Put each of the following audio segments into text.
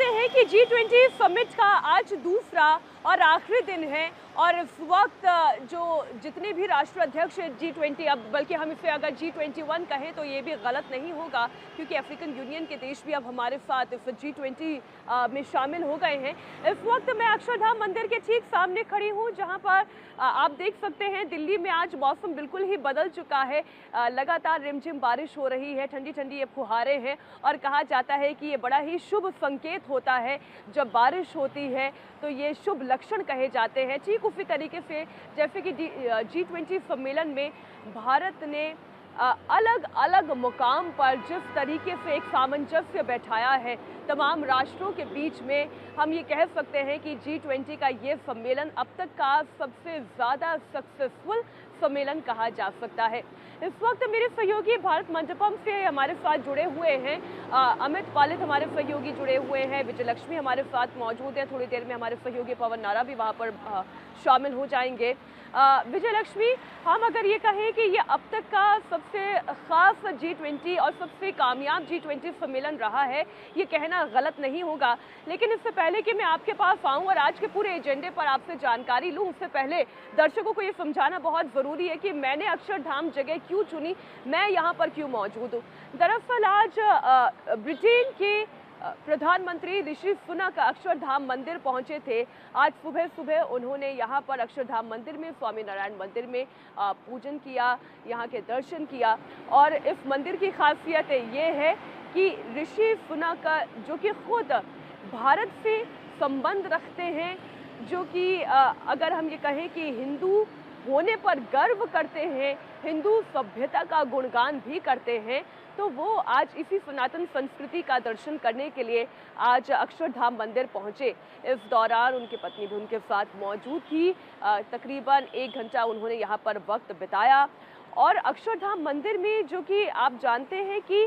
जानते हैं कि G20 समिट का आज दूसरा और आखिरी दिन है और इस वक्त जो जितने भी राष्ट्राध्यक्ष G20, अब बल्कि हम इसे अगर G21 कहें तो ये भी गलत नहीं होगा, क्योंकि अफ्रीकन यूनियन के देश भी अब हमारे साथ इस G20 में शामिल हो गए हैं। इस वक्त मैं अक्षरधाम मंदिर के ठीक सामने खड़ी हूँ, जहाँ पर आप देख सकते हैं दिल्ली में आज मौसम बिल्कुल ही बदल चुका है। लगातार रिमझिम बारिश हो रही है, ठंडी ठंडी ये फुहारे हैं और कहा जाता है कि ये बड़ा ही शुभ संकेत होता है। जब बारिश होती है तो ये शुभ लक्षण कहे जाते हैं। ठीक उसी तरीके से जैसे कि G20 सम्मेलन में भारत ने अलग अलग मुकाम पर जिस तरीके से एक सामंजस्य बैठाया है तमाम राष्ट्रों के बीच में, हम ये कह सकते हैं कि G20 का ये सम्मेलन अब तक का सबसे ज़्यादा सक्सेसफुल सम्मेलन कहा जा सकता है। इस वक्त मेरे सहयोगी भारत मंडपम से हमारे साथ जुड़े हुए हैं। अमित पालित हमारे सहयोगी जुड़े हुए हैं, विजयलक्ष्मी हमारे साथ मौजूद है। थोड़ी देर में हमारे सहयोगी पवन नारा भी वहाँ पर शामिल हो जाएंगे। विजयलक्ष्मी, हम अगर ये कहें कि ये अब तक का सबसे ख़ास G20 और सबसे कामयाब G20 सम्मेलन रहा है, ये कहना गलत नहीं होगा। लेकिन इससे पहले कि मैं आपके पास आऊँ और आज के पूरे एजेंडे पर आपसे जानकारी लूँ, उससे पहले दर्शकों को ये समझाना बहुत ज़रूरी है कि मैंने अक्षरधाम जगह क्यों चुनी, मैं यहाँ पर क्यों मौजूद हूँ। दरअसल आज ब्रिटेन के प्रधानमंत्री ऋषि सुनक अक्षरधाम मंदिर पहुंचे थे। आज सुबह सुबह उन्होंने यहाँ पर अक्षरधाम मंदिर में, स्वामी नारायण मंदिर में पूजन किया, यहाँ के दर्शन किया। और इस मंदिर की खासियत ये है कि ऋषि सुनक जो कि खुद भारत से संबंध रखते हैं, जो कि अगर हम ये कहें कि हिंदू होने पर गर्व करते हैं, हिंदू सभ्यता का गुणगान भी करते हैं, तो वो आज इसी सनातन संस्कृति का दर्शन करने के लिए आज अक्षरधाम मंदिर पहुंचे। इस दौरान उनकी पत्नी भी उनके साथ मौजूद थी। तकरीबन 1 घंटा उन्होंने यहाँ पर वक्त बिताया। और अक्षरधाम मंदिर में, जो कि आप जानते हैं कि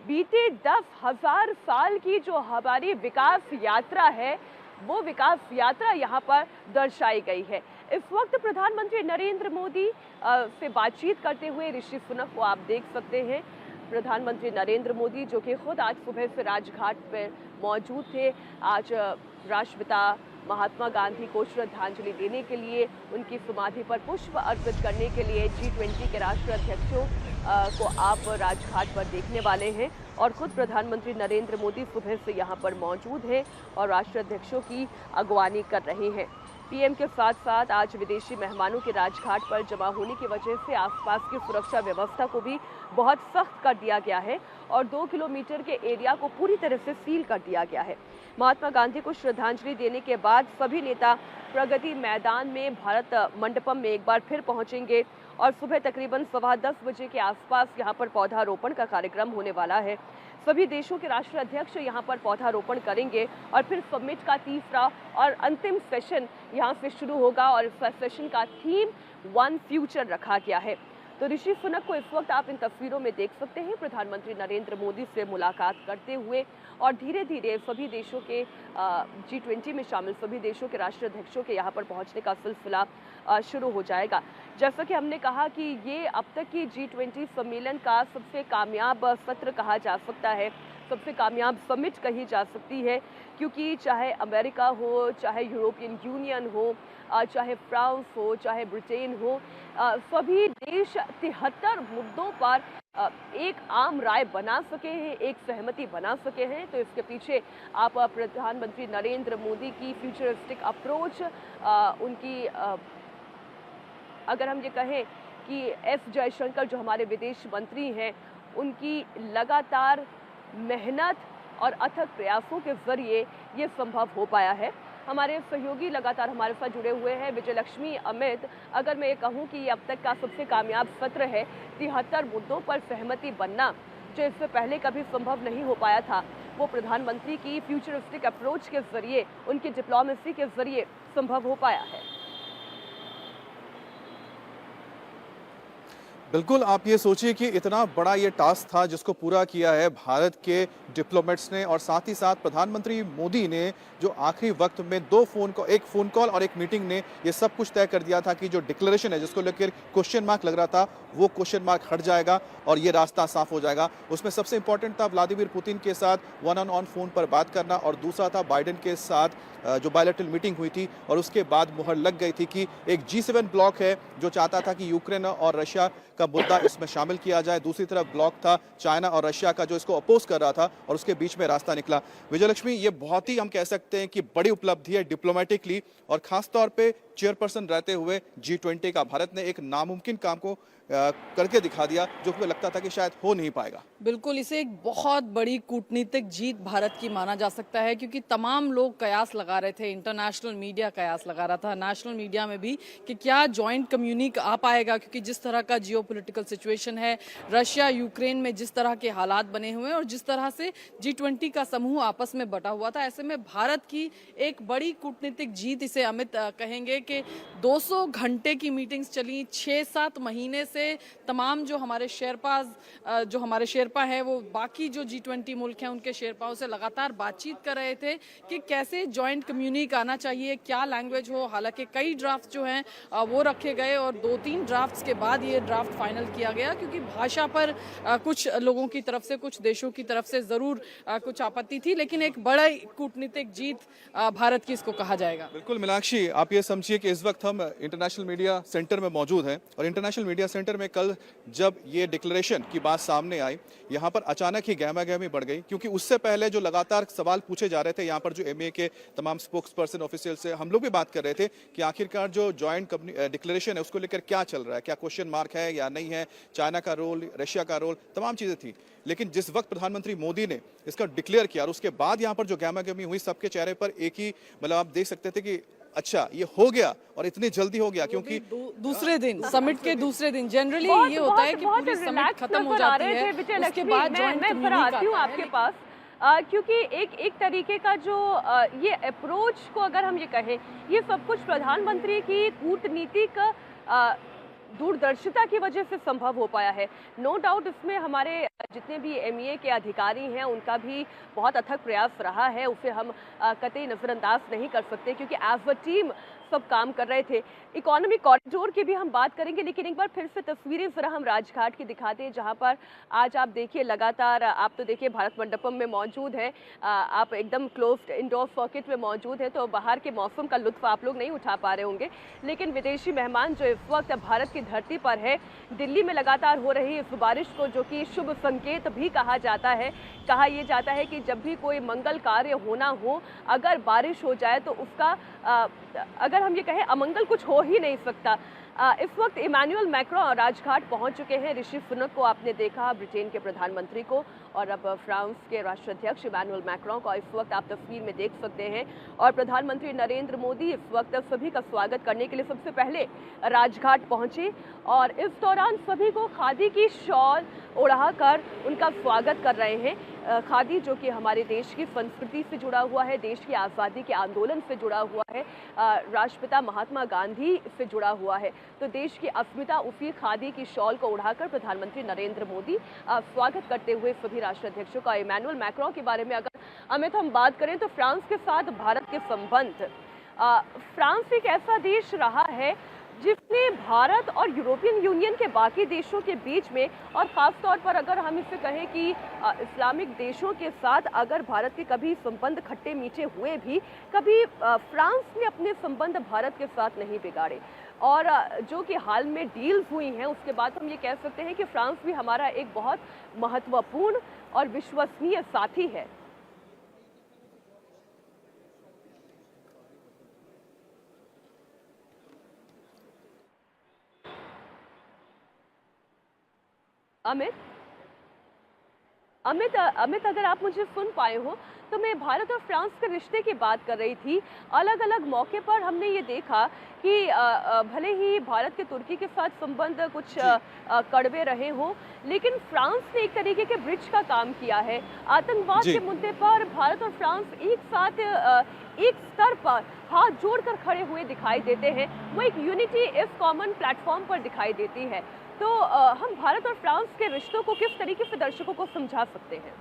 बीते 10,000 साल की जो हमारी विकास यात्रा है, वो विकास यात्रा यहाँ पर दर्शाई गई है। इस वक्त प्रधानमंत्री नरेंद्र मोदी से बातचीत करते हुए ऋषि सुनक को आप देख सकते हैं। प्रधानमंत्री नरेंद्र मोदी जो कि खुद आज सुबह से राजघाट पर मौजूद थे, आज राष्ट्रपिता महात्मा गांधी को श्रद्धांजलि देने के लिए, उनकी समाधि पर पुष्प अर्पित करने के लिए G20 के राष्ट्राध्यक्षों को आप राजघाट पर देखने वाले हैं। और खुद प्रधानमंत्री नरेंद्र मोदी सुबह से यहाँ पर मौजूद हैं और राष्ट्राध्यक्षों की अगवानी कर रहे हैं। पीएम के साथ साथ आज विदेशी मेहमानों के राजघाट पर जमा होने की वजह से आसपास की सुरक्षा व्यवस्था को भी बहुत सख्त कर दिया गया है और 2 किलोमीटर के एरिया को पूरी तरह से सील कर दिया गया है। महात्मा गांधी को श्रद्धांजलि देने के बाद सभी नेता प्रगति मैदान में भारत मंडपम में एक बार फिर पहुंचेंगे और सुबह तकरीबन 10:15 बजे के आसपास यहाँ पर पौधारोपण का कार्यक्रम होने वाला है। सभी देशों के राष्ट्राध्यक्ष यहाँ पर पौधारोपण करेंगे और फिर समिट का तीसरा और अंतिम सेशन यहाँ से शुरू होगा और इस सेशन का थीम वन फ्यूचर रखा गया है। तो ऋषि सुनक को इस वक्त आप इन तस्वीरों में देख सकते हैं, प्रधानमंत्री नरेंद्र मोदी से मुलाकात करते हुए और धीरे धीरे सभी देशों के G20 में शामिल सभी देशों के राष्ट्राध्यक्षों के यहाँ पर पहुँचने का सिलसिला शुरू हो जाएगा। जैसा कि हमने कहा कि ये अब तक की G20 सम्मेलन का सबसे कामयाब सत्र कहा जा सकता है, सबसे कामयाब समिट कही जा सकती है, क्योंकि चाहे अमेरिका हो, चाहे यूरोपियन यूनियन हो, चाहे फ्रांस हो, चाहे ब्रिटेन हो, सभी देश 73 मुद्दों पर एक आम राय बना सके हैं, एक सहमति बना सके हैं। तो इसके पीछे आप प्रधानमंत्री नरेंद्र मोदी की फ्यूचरिस्टिक अप्रोच, उनकी अगर हम ये कहें कि एस जयशंकर जो हमारे विदेश मंत्री हैं, उनकी लगातार मेहनत और अथक प्रयासों के जरिए ये संभव हो पाया है। हमारे सहयोगी लगातार हमारे साथ जुड़े हुए हैं, विजयलक्ष्मी, अमित। अगर मैं ये कहूँ कि ये अब तक का सबसे कामयाब सत्र है, 73 मुद्दों पर सहमति बनना, जो इससे पहले कभी संभव नहीं हो पाया था, वो प्रधानमंत्री की फ्यूचरिस्टिक अप्रोच के जरिए, उनकी डिप्लोमेसी के जरिए संभव हो पाया है। बिल्कुल, आप ये सोचिए कि इतना बड़ा ये टास्क था जिसको पूरा किया है भारत के डिप्लोमेट्स ने और साथ ही साथ प्रधानमंत्री मोदी ने जो आखिरी वक्त में एक फ़ोन कॉल और एक मीटिंग ने ये सब कुछ तय कर दिया था कि जो डिक्लेरेशन है जिसको लेकर क्वेश्चन मार्क लग रहा था, वो क्वेश्चन मार्क हट जाएगा और ये रास्ता साफ हो जाएगा। उसमें सबसे इंपॉर्टेंट था व्लादिमीर पुतिन के साथ वन ऑन फ़ोन पर बात करना और दूसरा था बाइडेन के साथ जो बायलैटरल मीटिंग हुई थी और उसके बाद मुहर लग गई थी कि एक G7 ब्लॉक है जो चाहता था कि यूक्रेन और रशिया का मुद्दा इसमें शामिल किया जाए। दूसरी तरफ ब्लॉक था चाइना और रशिया का जो इसको अपोज कर रहा था और उसके बीच में रास्ता निकला। विजयलक्ष्मी, ये बहुत ही हम कह सकते हैं कि बड़ी उपलब्धि है डिप्लोमेटिकली और खास तौर पे चेयरपर्सन रहते हुए G20 का भारत ने एक नामुमकिन काम को करके दिखा दिया जो हमें लगता था कि शायद हो नहीं पाएगा। बिल्कुल, इसे एक बहुत बड़ी कूटनीतिक जीत भारत की माना जा सकता है क्योंकि तमाम लोग कयास लगा रहे थे, इंटरनेशनल मीडिया कयास लगा रहा था, नेशनल मीडिया में भी, कि क्या जॉइंट कम्युनिक आ पाएगा क्योंकि जिस तरह का जियोपॉलिटिकल सिचुएशन है, रशिया यूक्रेन में जिस तरह के हालात बने हुए हैं और जिस तरह से G20 का समूह आपस में बटा हुआ था, ऐसे में भारत की एक बड़ी कूटनीतिक जीत इसे अमित कहेंगे कि 200 घंटे की मीटिंग्स चली, 6-7 महीने से तमाम जो हमारे शेरपा हैं वो बाकी जो G20 मुल्क हैं उनके शेरपाओं से लगातार बातचीत कर रहे थे कि कैसे जॉइंट कम्युनिक आना चाहिए, क्या लैंग्वेज हो। हालांकि कई ड्राफ्ट जो हैं वो रखे गए और 2-3 ड्राफ्ट्स के बाद ये ड्राफ्ट फाइनल किया गया क्योंकि भाषा पर कुछ लोगों की तरफ से, कुछ देशों की तरफ से जरूर कुछ आपत्ति थी, लेकिन एक बड़ा कूटनीतिक जीत भारत की इसको कहा जाएगा। बिल्कुल मीनाक्षी, आप ये समझिए कि इस वक्त हम इंटरनेशनल मीडिया सेंटर में मौजूद हैं और इंटरनेशनल मीडिया सेंटर में कल जब ये डिक्लेरेशन की बात सामने आई, यहाँ पर अचानक ही गहमा-गहमी बढ़ गई क्योंकि उससे पहले जो लगातार सवाल पूछे जा रहे थे, यहाँ पर जो एमए के तमाम स्पोक्स पर्सन ऑफिशियल से हम लोग भी बात कर रहे थे कि आखिरकार जो जॉइंट डिक्लेरेशन है उसको लेकर क्या चल रहा है, क्या क्वेश्चन मार्क है या नहीं है, चाइना का रोल, रशिया का रोल, तमाम चीजें थी। लेकिन जिस वक्त प्रधानमंत्री मोदी ने इसका डिक्लेयर किया और उसके बाद यहाँ पर जो गहमा-गहमी हुई, सबके चेहरे पर एक ही मतलब आप देख सकते थे कि अच्छा ये हो गया और इतनी जल्दी हो गया क्योंकि दूसरे दिन, समिट के दूसरे दिन जनरली ये होता है कि पूरी समिट खत्म हो जाती है, उसके बाद जॉइंट कम्युनिक आता है। आपके पास क्योंकि एक तरीके का जो ये अप्रोच को अगर हम ये कहें, ये सब कुछ प्रधानमंत्री की कूटनीतिक दूरदर्शिता की वजह से संभव हो पाया है। नो डाउट इसमें हमारे जितने भी एमईए के अधिकारी हैं उनका भी बहुत अथक प्रयास रहा है, उसे हम कतई नज़रअंदाज नहीं कर सकते क्योंकि एज अ टीम सब काम कर रहे थे। इकोनॉमिक कॉरिडोर की भी हम बात करेंगे, लेकिन एक बार फिर से तस्वीरें ज़रा हम राजघाट की दिखाते हैं जहां पर आज आप देखिए लगातार, आप तो देखिए भारत मंडपम में मौजूद हैं, आप एकदम क्लोज्ड इंडोर सर्किट में मौजूद हैं तो बाहर के मौसम का लुत्फ आप लोग नहीं उठा पा रहे होंगे, लेकिन विदेशी मेहमान जो इस वक्त भारत की धरती पर है, दिल्ली में लगातार हो रही इस बारिश को जो कि शुभ संकेत भी कहा जाता है, कहा यह जाता है कि जब भी कोई मंगल कार्य होना हो, अगर बारिश हो जाए तो उसका अगर हम ये कहें अमंगल कुछ हो ही नहीं सकता। इस वक्त इमैनुअल मैक्रों राजघाट पहुंच चुके हैं। ऋषि सुनक को आपने देखा, ब्रिटेन के प्रधानमंत्री को, और अब फ्रांस के राष्ट्राध्यक्ष इमैनुअल मैक्रों को इस वक्त आप तस्वीर में देख सकते हैं। और प्रधानमंत्री नरेंद्र मोदी इस वक्त सभी का स्वागत करने के लिए सबसे पहले राजघाट पहुंचे और इस दौरान सभी को खादी की शॉल ओढ़ाकर उनका स्वागत कर रहे हैं। खादी जो कि हमारे देश की संस्कृति से जुड़ा हुआ है, देश की आज़ादी के आंदोलन से जुड़ा हुआ है, राष्ट्रपिता महात्मा गांधी से जुड़ा हुआ है, तो देश की अस्मिता उसी खादी की शॉल को उड़ाकर प्रधानमंत्री नरेंद्र मोदी स्वागत करते हुए सभी राष्ट्राध्यक्षों का। इमैनुअल मैक्रों के बारे में अगर अमित हम बात करें तो फ्रांस के साथ भारत के संबंध, फ्रांस एक ऐसा देश रहा है जिसने भारत और यूरोपियन यूनियन के बाकी देशों के बीच में, और ख़ास तौर पर अगर हम इसे कहें कि इस्लामिक देशों के साथ अगर भारत के कभी संबंध खट्टे मीठे हुए भी, कभी फ्रांस ने अपने संबंध भारत के साथ नहीं बिगाड़े। और जो कि हाल में डील्स हुई हैं उसके बाद हम ये कह सकते हैं कि फ्रांस भी हमारा एक बहुत महत्वपूर्ण और विश्वसनीय साथी है। अमित, अगर आप मुझे सुन पाए हो तो मैं भारत और फ्रांस के रिश्ते की बात कर रही थी। अलग अलग मौके पर हमने ये देखा कि भले ही भारत के तुर्की के साथ संबंध कुछ कड़वे रहे हों, लेकिन फ्रांस ने एक तरीके के ब्रिज का काम किया है। आतंकवाद के मुद्दे पर भारत और फ्रांस एक साथ एक स्तर पर हाथ जोड़कर खड़े हुए दिखाई देते हैं। वो एक यूनिटी इस कॉमन प्लेटफॉर्म पर दिखाई देती है। तो हम भारत और फ्रांस के रिश्तों को किस तरीके से दर्शकों को समझा सकते हैं?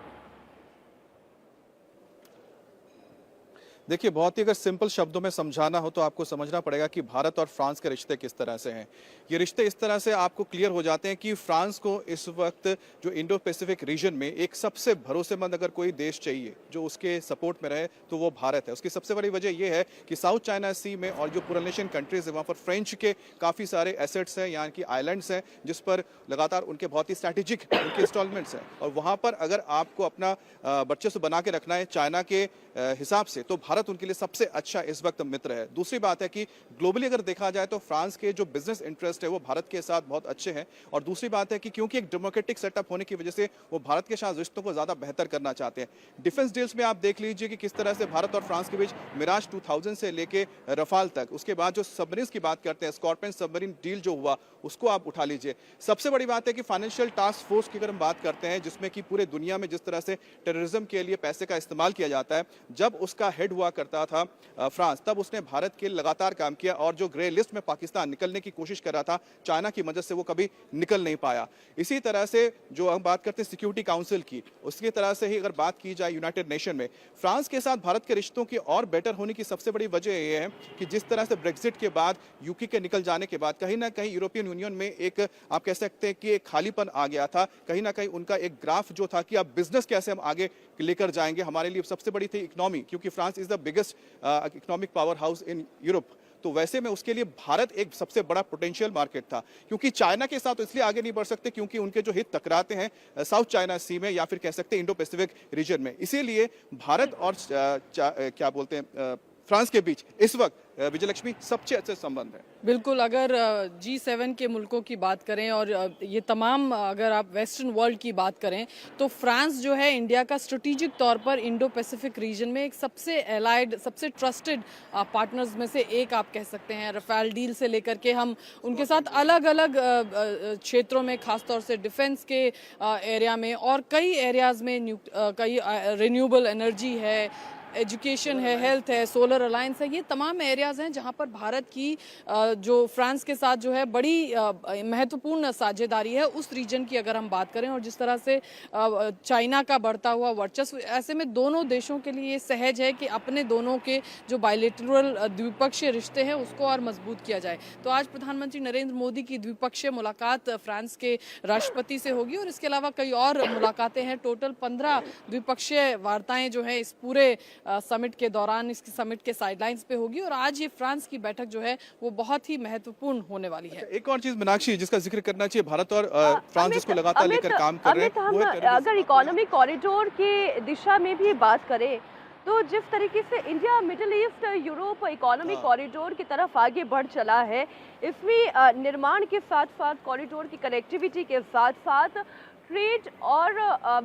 देखिए, बहुत ही अगर सिंपल शब्दों में समझाना हो तो आपको समझना पड़ेगा कि भारत और फ्रांस के रिश्ते किस तरह से हैं। ये रिश्ते इस तरह से आपको क्लियर हो जाते हैं कि फ्रांस को इस वक्त जो इंडो पैसिफिक रीजन में एक सबसे भरोसेमंद अगर कोई देश चाहिए जो उसके सपोर्ट में रहे तो वो भारत है। उसकी सबसे बड़ी वजह यह है कि साउथ चाइना सी में और जो पोलिनेशियन कंट्रीज है वहाँ पर फ्रेंच के काफ़ी सारे एसेट्स हैं, यहाँ की आइलैंड्स हैं जिस पर लगातार उनके बहुत ही स्ट्रैटेजिक उनके इंस्टॉलमेंट्स हैं। और वहाँ पर अगर आपको अपना वर्चस्व बना के रखना है चाइना के हिसाब से तो भारत उनके लिए सबसे अच्छा इस वक्त मित्र है। दूसरी बात है कि ग्लोबली अगर देखा जाए तो फ्रांस के जो बिजनेस इंटरेस्ट है वो भारत के साथ बहुत अच्छे हैं। और दूसरी बात है कि क्योंकि एक डेमोक्रेटिक सेटअप होने की वजह से वो भारत के साथ रिश्तों को ज्यादा बेहतर करना चाहते हैं। डिफेंस डील्स में आप देख लीजिए कि किस तरह से भारत और फ्रांस के बीच मिराज 2000 से लेके रफाल तक, उसके बाद जो सबमरीन की बात करते हैं स्कॉर्पियन सबमरीन डील जो हुआ उसको आप उठा लीजिए। सबसे बड़ी बात है कि फाइनेंशियल टास्क फोर्स की अगर हम बात करते हैं जिसमें कि पूरे दुनिया में जिस तरह से टेररिज्म के लिए पैसे का इस्तेमाल किया जाता है, जब उसका हेड हुआ करता था फ्रांस, तब उसने भारत के लगातार काम किया और जो ग्रे लिस्ट में पाकिस्तान निकलने की कोशिश कर रहा था चाइना की मदद से वो कभी निकल नहीं पाया। इसी तरह से जो हम बात करते हैं सिक्योरिटी काउंसिल की, उसकी तरह से ही अगर बात की जाए यूनाइटेड नेशन में फ्रांस के साथ भारत के रिश्तों की और बेटर होने की सबसे बड़ी वजह यह है कि जिस तरह से ब्रेक्जिट के बाद यूके के निकल जाने के बाद कहीं ना कहीं यूरोपियन यूनियन में एक आप कह सकते हैं कि एक खालीपन आ गया था। कहीं ना कहीं उनका एक ग्राफ जो था कि अब बिजनेस कैसे हम आगे लेकर जाएंगे, हमारे लिए सबसे बड़ी थी इकोनॉमी, क्योंकि France is the biggest economic power house in Europe. तो वैसे में उसके लिए भारत एक सबसे बड़ा पोटेंशियल मार्केट था, क्योंकि चाइना के साथ इसलिए आगे नहीं बढ़ सकते क्योंकि उनके जो हित टकराते हैं साउथ चाइना सी में या फिर कह सकते हैं इंडो पैसिफिक रीजन में। इसीलिए भारत और क्या बोलते हैं फ्रांस के बीच इस वक्त विजयलक्ष्मी सबसे अच्छे संबंध है। बिल्कुल, अगर G7 के मुल्कों की बात करें और ये तमाम अगर आप वेस्टर्न वर्ल्ड की बात करें तो फ्रांस जो है इंडिया का स्ट्रेटेजिक तौर पर इंडो पैसिफिक रीजन में एक सबसे एलाइड, सबसे ट्रस्टेड पार्टनर्स में से एक आप कह सकते हैं। रफाल डील से लेकर के हम उनके साथ अलग अलग क्षेत्रों में, खासतौर से डिफेंस के एरिया में और कई एरियाज में, कई रिन्यूएबल एनर्जी है, एजुकेशन है, हेल्थ है, सोलर अलायंस है, ये तमाम एरियाज हैं जहां पर भारत की जो फ्रांस के साथ जो है बड़ी महत्वपूर्ण साझेदारी है उस रीजन की अगर हम बात करें। और जिस तरह से चाइना का बढ़ता हुआ वर्चस्व, ऐसे में दोनों देशों के लिए ये सहज है कि अपने दोनों के जो बायलैटरल द्विपक्षीय रिश्ते हैं उसको और मजबूत किया जाए। तो आज प्रधानमंत्री नरेंद्र मोदी की द्विपक्षीय मुलाकात फ्रांस के राष्ट्रपति से होगी और इसके अलावा कई और मुलाकातें हैं। टोटल 15 द्विपक्षीय वार्ताएं जो है इस पूरे समिट के दौरान, इसकी समिट के साइडलाइंस पे होगी और आज ये फ्रांस की बैठक जो है वो बहुत ही महत्वपूर्ण होने वाली है। एक और चीज मीनाक्षी जिसका जिक्र करना चाहिए, भारत और फ्रांस जिसको लगातार लेकर काम कर रहे हैं, वो है अगर इकोनॉमिक कॉरिडोर की दिशा में भी बात करें तो जिस तरीके से India middle east Europe economic corridor की तरफ आगे बढ़ चला है, इसमें निर्माण के साथ साथ कॉरिडोर की कनेक्टिविटी के साथ साथ ट्रेड और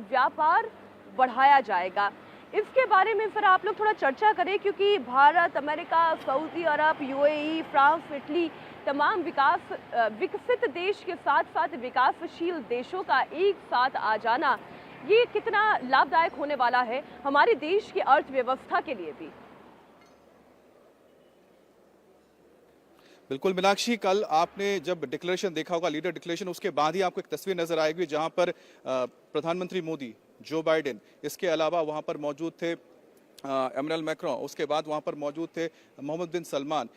व्यापार बढ़ाया जाएगा। इसके बारे में फिर आप लोग थोड़ा चर्चा करें, क्योंकि भारत, अमेरिका, सऊदी अरब, यूएई, फ्रांस, इटली तमाम विकसित देश के साथ साथ विकासशील देशों का एक साथ आ जाना, ये कितना लाभदायक होने वाला है हमारे देश की अर्थव्यवस्था के लिए भी। बिल्कुल मीनाक्षी, कल आपने जब डिक्लेरेशन देखा होगा, लीडर डिक्लेरेशन, उसके बाद ही आपको एक तस्वीर नजर आएगी जहां पर प्रधानमंत्री मोदी, जो बाइडेन, इसके अलावा वहां पर मौजूद थे एमनुएल मैक्रोन, उसके बाद वहां पर मौजूद थे मोहम्मद बिन सलमान,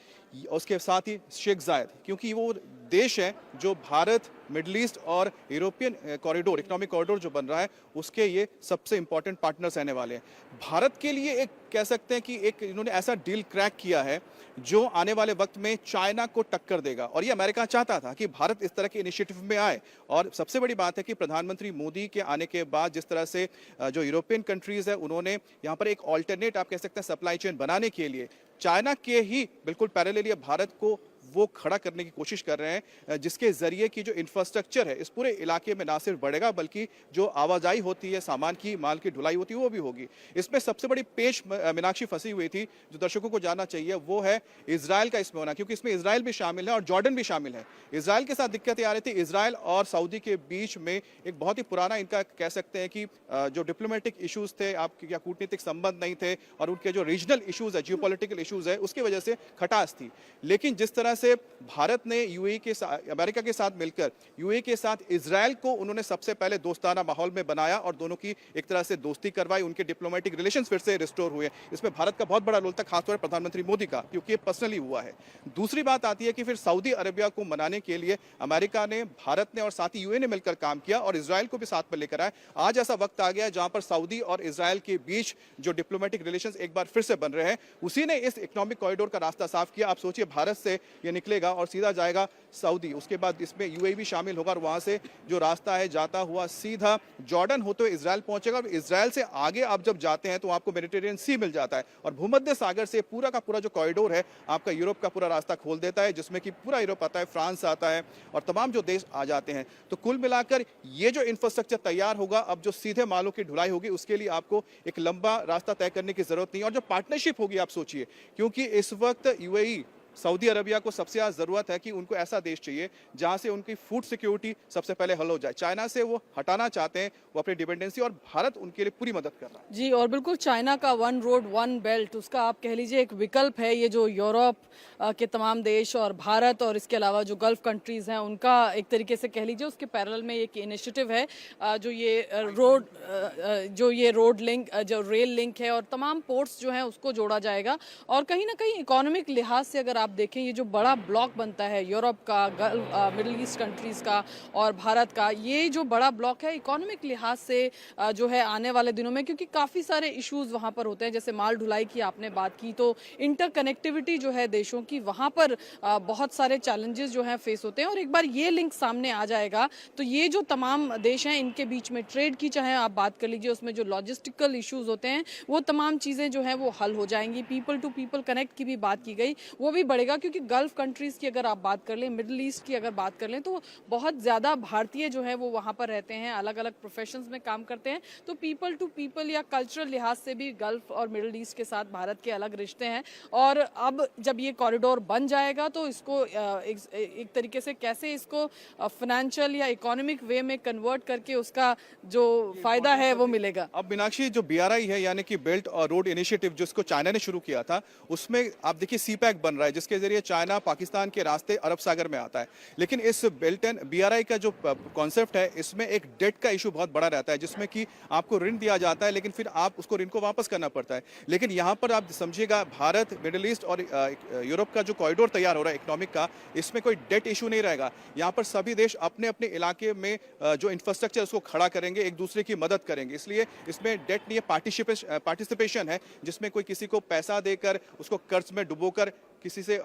उसके साथ ही शेख जायद, क्योंकि वो देश है जो भारत, मिडिल ईस्ट और यूरोपियन कॉरिडोर, इकोनॉमिक कॉरिडोर जो बन रहा है उसके ये सबसे इंपॉर्टेंट पार्टनर्स रहने वाले हैं। भारत के लिए एक कह सकते हैं कि एक इन्होंने ऐसा डील क्रैक किया है जो आने वाले वक्त में चाइना को टक्कर देगा, और ये अमेरिका चाहता था कि भारत इस तरह के इनिशिएटिव में आए। और सबसे बड़ी बात है कि प्रधानमंत्री मोदी के आने के बाद जिस तरह से जो यूरोपियन कंट्रीज है उन्होंने यहाँ पर एक ऑल्टरनेट आप कह सकते हैं सप्लाई चेन बनाने के लिए चाइना के ही बिल्कुल पैरेलली भारत को वो खड़ा करने की कोशिश कर रहे हैं, जिसके जरिए की जो इंफ्रास्ट्रक्चर है इस पूरे इलाके में ना सिर्फ बढ़ेगा बल्कि जो आवाजाही होती है, सामान की, माल की ढुलाई होती है, वो भी होगी। इसमें सबसे बड़ी पेश मीनाक्षी फंसी हुई थी जो दर्शकों को जानना चाहिए वो है इजराइल का इसमें होना, क्योंकि इसमें इजराइल भी शामिल है और जॉर्डन भी शामिल है। इजराइल के साथ दिक्कतें आ रही थी, इजराइल और सऊदी के बीच में एक बहुत ही पुराना इनका कह सकते हैं कि जो डिप्लोमेटिक इशूज थे, आप या कूटनीतिक संबंध नहीं थे, और उनके जो रीजनल इशूज है, जियोपॉलिटिकल इशूज है, उसकी वजह से खटास थी। लेकिन जिस तरह से भारत ने अमेरिका के साथ मिलकर यूएई के साथ इजराइल को उन्होंने सबसे पहले दोस्ताना माहौल में बनाया और दोनों की एक तरह से दोस्ती करवाई, उनके डिप्लोमेटिक रिलेशंस फिर से रिस्टोर हुए। इसमें भारत का बहुत बड़ा रोल था, खासतौर पर प्रधानमंत्री मोदी का, क्योंकि ये पर्सनली हुआ है। दूसरी बात आती है कि फिर सऊदी अरबिया को मनाने के लिए अमेरिका ने, भारत ने और साथ ही यूएई ने मिलकर काम किया और इजराइल को भी साथ में लेकर आए। आज ऐसा वक्त आ गया जहां पर सऊदी और इजराइल के बीच जो डिप्लोमेटिक रिलेशंस एक बार फिर से बन रहे हैं, उसी ने इस इकोनॉमिक कॉरिडोर का रास्ता साफ किया। आप सोचिए, भारत से ये निकलेगा और सीधा जाएगा सऊदी, उसके बाद इसमें यूएई भी शामिल होगा और वहां से जो रास्ता है जाता हुआ सीधा जॉर्डन होते हुए इजराइल पहुंचेगा। और इजराइल से आगे आप जब जाते हैं तो आपको मेडिटेरियन सी मिल जाता है और भूमध्य सागर से पूरा का पूरा जो कॉरिडोर है आपका यूरोप का पूरा रास्ता खोल देता है, जिसमें कि पूरा यूरोप आता है, फ्रांस आता है और तमाम जो देश आ जाते हैं। तो कुल मिलाकर ये जो इंफ्रास्ट्रक्चर तैयार होगा, अब जो सीधे मालों की ढुलाई होगी, उसके लिए आपको एक लंबा रास्ता तय करने की जरूरत नहीं है। और जो पार्टनरशिप होगी, आप सोचिए, क्योंकि इस वक्त यूएई सऊदी अरबिया को सबसे ज़्यादा ज़रूरत है कि उनको ऐसा देश चाहिए जहां से उनकी फूड सिक्योरिटी सबसे पहले हल हो जाए। चाइना से वो हटाना चाहते हैं वो अपनी डिपेंडेंसी, और भारत उनके लिए पूरी मदद कर रहा है। जी, और बिल्कुल चाइना का वन रोड वन बेल्ट, उसका आप कह लीजिए एक विकल्प है। ये जो यूरोप के तमाम देश और भारत और इसके अलावा जो गल्फ कंट्रीज़ हैं, उनका एक तरीके से कह लीजिए उसके पैरेलल में एक इनिशिएटिव है जो ये रोड लिंक, जो रेल लिंक है और तमाम पोर्ट्स जो हैं उसको जोड़ा जाएगा। और कहीं ना कहीं इकोनॉमिक लिहाज से अगर आप देखें, ये जो बड़ा ब्लॉक बनता है यूरोप का, मिडिल ईस्ट कंट्रीज़ का और भारत का, ये जो बड़ा ब्लॉक है इकोनॉमिक लिहाज से जो है आने वाले दिनों में, क्योंकि काफ़ी सारे इश्यूज वहाँ पर होते हैं, जैसे माल ढुलाई की आपने बात की, तो इंटरकनेक्टिविटी जो है देशों की, वहाँ पर बहुत सारे चैलेंजेस जो हैं फेस होते हैं। और एक बार ये लिंक सामने आ जाएगा तो ये जो तमाम देश हैं इनके बीच में ट्रेड की चाहे आप बात कर लीजिए, उसमें जो लॉजिस्टिकल इश्यूज होते हैं वो तमाम चीज़ें जो हैं वो हल हो जाएंगी। पीपल टू पीपल कनेक्ट की भी बात की गई, वो भी बढ़ेगा, क्योंकि गल्फ कंट्रीज़ की अगर आप बात कर लें, मिडिल ईस्ट की अगर बात कर लें, तो बहुत ज़्यादा भारतीय जो है वो वहाँ पर रहते हैं, अलग अलग प्रोफेशंस में काम करते हैं। तो पीपल टू पीपल या कल्चरल लिहाज से भी गल्फ और मिडिल ईस्ट के साथ भारत के अलग रिश्ते हैं। और अब जब ये कॉरिडोर बन जाएगा तो इसको एक तरीके से कैसे इसको फाइनेंशियल या इकोनॉमिक वे में कन्वर्ट करके उसका जो फायदा है वो मिलेगा। अब मीनाक्षी, जो बीआरआई है यानी कि बेल्ट और रोड इनिशिएटिव जिसको चाइना ने शुरू किया था, उसमें आप देखिए सीपैक बन रहा है, जिसके जरिए चाइना पाकिस्तान के रास्ते अरब सागर में आता है। लेकिन इस बेल्ट एंड बीआरआई का जो कॉन्सेप्ट है, इसमें एक डेट का इशू बहुत बड़ा रहता है, जिसमें कि आपको ऋण दिया जाता है लेकिन फिर आप उसको ऋण को वापस करना पड़ता है। लेकिन यहाँ पर आप समझिएगा, भारत, मिडिल ईस्ट और यूरोप का जो कॉरिडोर तैयार हो रहा है इकोनॉमिक का, इसमें कोई डेट इशू नहीं रहेगा। यहाँ पर सभी देश अपने अपने इलाके में जो इंफ्रास्ट्रक्चर उसको खड़ा करेंगे, एक दूसरे की मदद करेंगे। इसलिए इसमें डेट नहीं है, पार्टिसिपेशन है, जिसमें कोई किसी को पैसा देकर उसको कर्ज में डुबोकर किसी से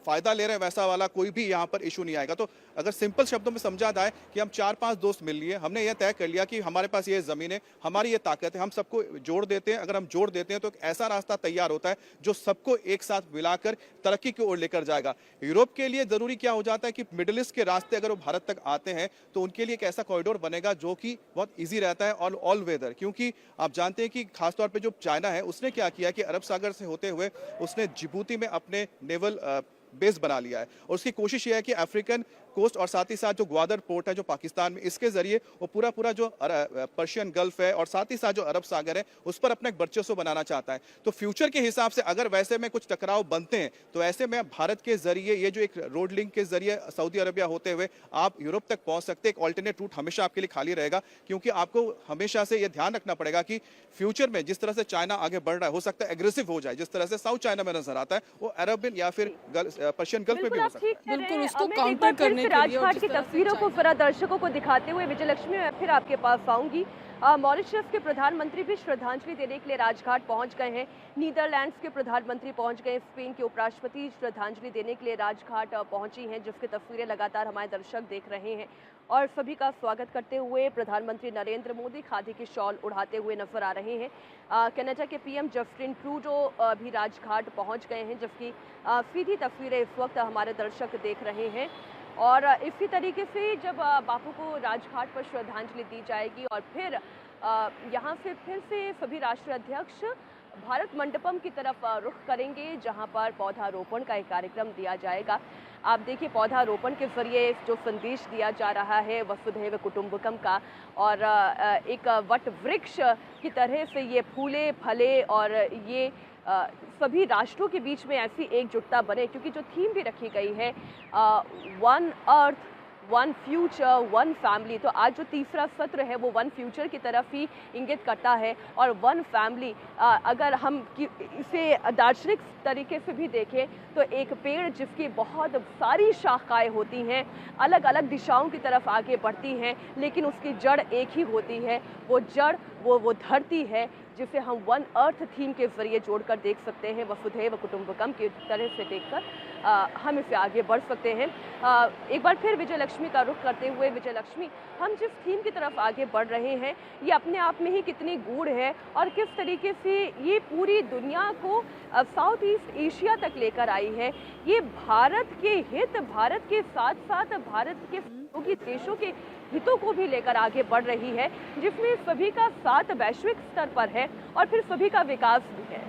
फायदा ले रहे हैं, वैसा वाला कोई भी यहाँ पर इशू नहीं आएगा। तो अगर सिंपल शब्दों में समझा जाए कि हम 4-5 दोस्त मिल लिए, हमने यह तय कर लिया कि हमारे पास ये जमीन है, हमारी ये ताकत है, हम सबको जोड़ देते हैं। अगर हम जोड़ देते हैं तो एक ऐसा रास्ता तैयार होता है जो सबको एक साथ मिलाकर तरक्की की ओर लेकर जाएगा। यूरोप के लिए जरूरी क्या हो जाता है कि मिडिल ईस्ट के रास्ते अगर वो भारत तक आते हैं तो उनके लिए एक ऐसा कॉरिडोर बनेगा जो कि बहुत ईजी रहता है और ऑल वेदर। क्योंकि आप जानते हैं कि खासतौर पर जो चाइना है, उसने क्या किया कि अरब सागर से होते हुए उसने जिबूती में अपने नेवल बेस बना लिया है और उसकी कोशिश ये है कि अफ्रीकन कोस्ट और साथ ही साथ जो ग्वादर पोर्ट है जो पाकिस्तान में, इसके जरिए वो पूरा जो पर्शियन गल्फ है और साथ ही साथ जो अरब सागर है उस पर अपना एक वर्चस्व बनाना चाहता है। तो फ्यूचर के हिसाब से अगर वैसे में कुछ टकराव बनते हैं तो ऐसे में भारत के जरिए ये जो एक रोड लिंक के जरिए सऊदी अरबिया होते हुए आप यूरोप तक पहुंच सकते हैं। एक ऑल्टरनेट रूट हमेशा आपके लिए खाली रहेगा, क्योंकि आपको हमेशा से ये ध्यान रखना पड़ेगा कि फ्यूचर में जिस तरह से चाइना आगे बढ़ रहा है, हो सकता है एग्रेसिव हो जाए, जिस तरह से साउथ चाइना में नजर आता है वो अरबियन या फिर पर्शियन गल्फ में भी हो सकता है। बिल्कुल, उसको काउंटर करने के लिए राजघाट की तस्वीरों को जरा दर्शकों को दिखाते हुए विजयलक्ष्मी, मैं फिर आपके पास आऊंगी। मॉरिशस के प्रधानमंत्री भी श्रद्धांजलि देने के लिए राजघाट पहुंच गए हैं, नीदरलैंड्स के प्रधानमंत्री पहुंच गए, स्पेन के उपराष्ट्रपति श्रद्धांजलि देने के लिए राजघाट पहुंची हैं, जिसकी तस्वीरें लगातार हमारे दर्शक देख रहे हैं। और सभी का स्वागत करते हुए प्रधानमंत्री नरेंद्र मोदी खादी की शॉल उड़ाते हुए नजर आ रहे हैं। कनाडा के पीएम जस्टिन ट्रूडो भी राजघाट पहुंच गए हैं, जिसकी सीधी तस्वीरें इस वक्त हमारे दर्शक देख रहे हैं। और इसी तरीके से जब बापू को राजघाट पर श्रद्धांजलि दी जाएगी और फिर यहाँ से फिर से सभी राष्ट्रीय अध्यक्ष भारत मंडपम की तरफ रुख करेंगे, जहाँ पर पौधारोपण का एक कार्यक्रम दिया जाएगा। आप देखिए पौधारोपण के जरिए जो संदेश दिया जा रहा है वसुधैव कुटुंबकम का, और एक वट वृक्ष की तरह से ये फूले फले और ये सभी राष्ट्रों के बीच में ऐसी एकजुटता बने, क्योंकि जो थीम भी रखी गई है one earth one future one family, तो आज जो तीसरा सत्र है वो वन फ्यूचर की तरफ ही इंगित करता है। और वन फैमिली अगर हम इसे दार्शनिक तरीके से भी देखें तो एक पेड़ जिसकी बहुत सारी शाखाएं होती हैं, अलग अलग दिशाओं की तरफ आगे बढ़ती हैं, लेकिन उसकी जड़ एक ही होती है। वो जड़ वो धरती है, जिसे हम वन अर्थ थीम के जरिए जोड़कर देख सकते हैं, वसुधैव कुटुंबकम की तरह से देखकर हम इसे आगे बढ़ सकते हैं। एक बार फिर विजय लक्ष्मी का रुख करते हुए, विजय लक्ष्मी, हम जिस थीम की तरफ आगे बढ़ रहे हैं ये अपने आप में ही कितनी गूढ़ है और किस तरीके से ये पूरी दुनिया को साउथ ईस्ट एशिया तक लेकर आई है। ये भारत के हित, भारत के साथ साथ भारत के देशों के हितों को भी लेकर आगे बढ़ रही है, जिसमें सभी का साथ वैश्विक स्तर पर है और फिर सभी का विकास भी है।